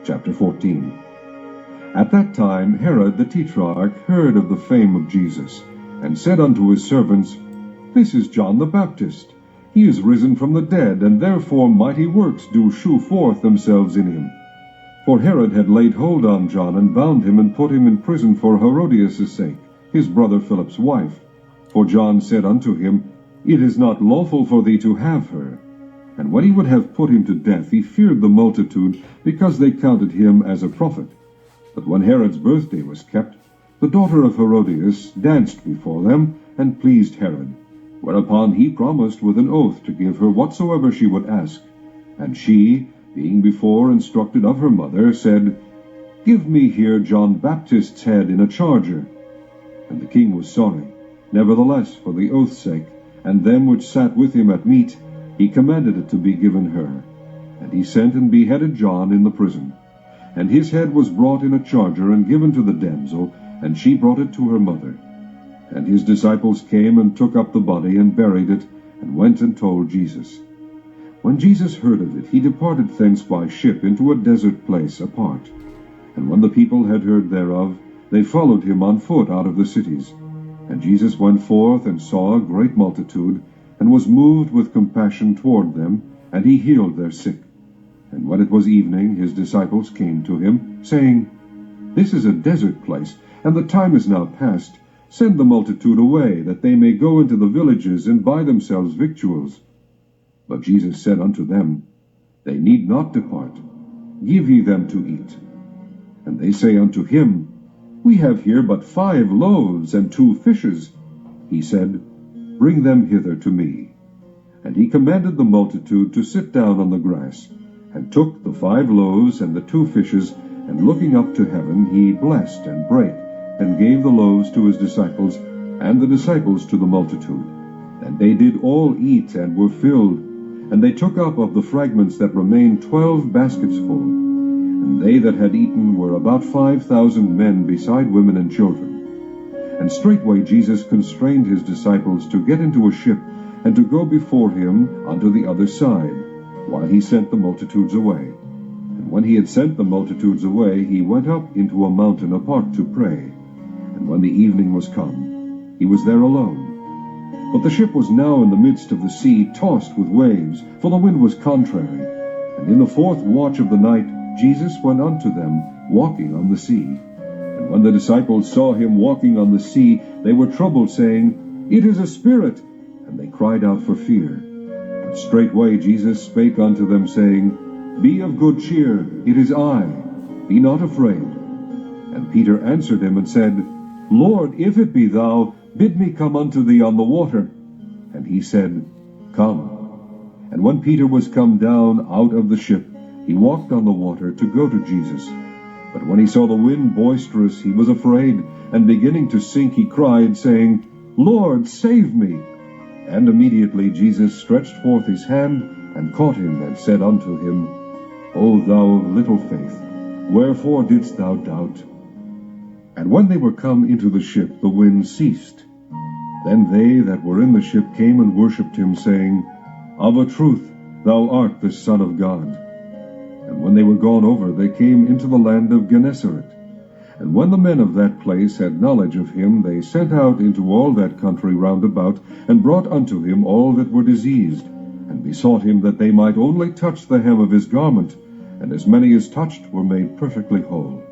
Chapter 14. At that time Herod the tetrarch heard of the fame of Jesus, and said unto his servants, This is John the Baptist. He is risen from the dead, and therefore mighty works do shew forth themselves in him. For Herod had laid hold on John, and bound him, and put him in prison for Herodias' sake, his brother Philip's wife. For John said unto him, It is not lawful for thee to have her. And when he would have put him to death, he feared the multitude, because they counted him as a prophet. But when Herod's birthday was kept, the daughter of Herodias danced before them, and pleased Herod. Whereupon he promised with an oath to give her whatsoever she would ask. And she, being before instructed of her mother, said, Give me here John Baptist's head in a charger. And the king was sorry. Nevertheless, for the oath's sake, and them which sat with him at meat, he commanded it to be given her. And he sent and beheaded John in the prison. And his head was brought in a charger, and given to the damsel, and she brought it to her mother. And his disciples came and took up the body, and buried it, and went and told Jesus. When Jesus heard of it, he departed thence by ship into a desert place apart. And when the people had heard thereof, they followed him on foot out of the cities. And Jesus went forth, and saw a great multitude, and was moved with compassion toward them, and he healed their sick. And when it was evening, his disciples came to him, saying, This is a desert place, and the time is now past. Send the multitude away, that they may go into the villages, and buy themselves victuals. But Jesus said unto them, They need not depart. Give ye them to eat. And they say unto him, We have here but 5 loaves and 2 fishes. He said, Bring them hither to me. And he commanded the multitude to sit down on the grass, and took the 5 loaves and the 2 fishes, and looking up to heaven, he blessed and brake, and gave the loaves to his disciples, and the disciples to the multitude. And they did all eat, and were filled. And they took up of the fragments that remained 12 baskets full. And they that had eaten were about 5,000 men, beside women and children. And straightway Jesus constrained his disciples to get into a ship, and to go before him unto the other side, while he sent the multitudes away. And when he had sent the multitudes away, he went up into a mountain apart to pray. And when the evening was come, he was there alone. But the ship was now in the midst of the sea, tossed with waves, for the wind was contrary. And in the 4th watch of the night Jesus went unto them, walking on the sea. And when the disciples saw him walking on the sea, they were troubled, saying, It is a spirit. And they cried out for fear. But straightway Jesus spake unto them, saying, Be of good cheer, it is I, be not afraid. And Peter answered him and said, Lord, if it be thou, bid me come unto thee on the water. And he said, Come. And when Peter was come down out of the ship, he walked on the water to go to Jesus. But when he saw the wind boisterous, he was afraid, and beginning to sink, he cried, saying, Lord, save me. And immediately Jesus stretched forth his hand, and caught him, and said unto him, O thou of little faith, wherefore didst thou doubt? And when they were come into the ship, the wind ceased. Then they that were in the ship came and worshipped him, saying, Of a truth, thou art the Son of God. And when they were gone over, they came into the land of Gennesaret. And when the men of that place had knowledge of him, they sent out into all that country round about, and brought unto him all that were diseased, and besought him that they might only touch the hem of his garment, and as many as touched were made perfectly whole.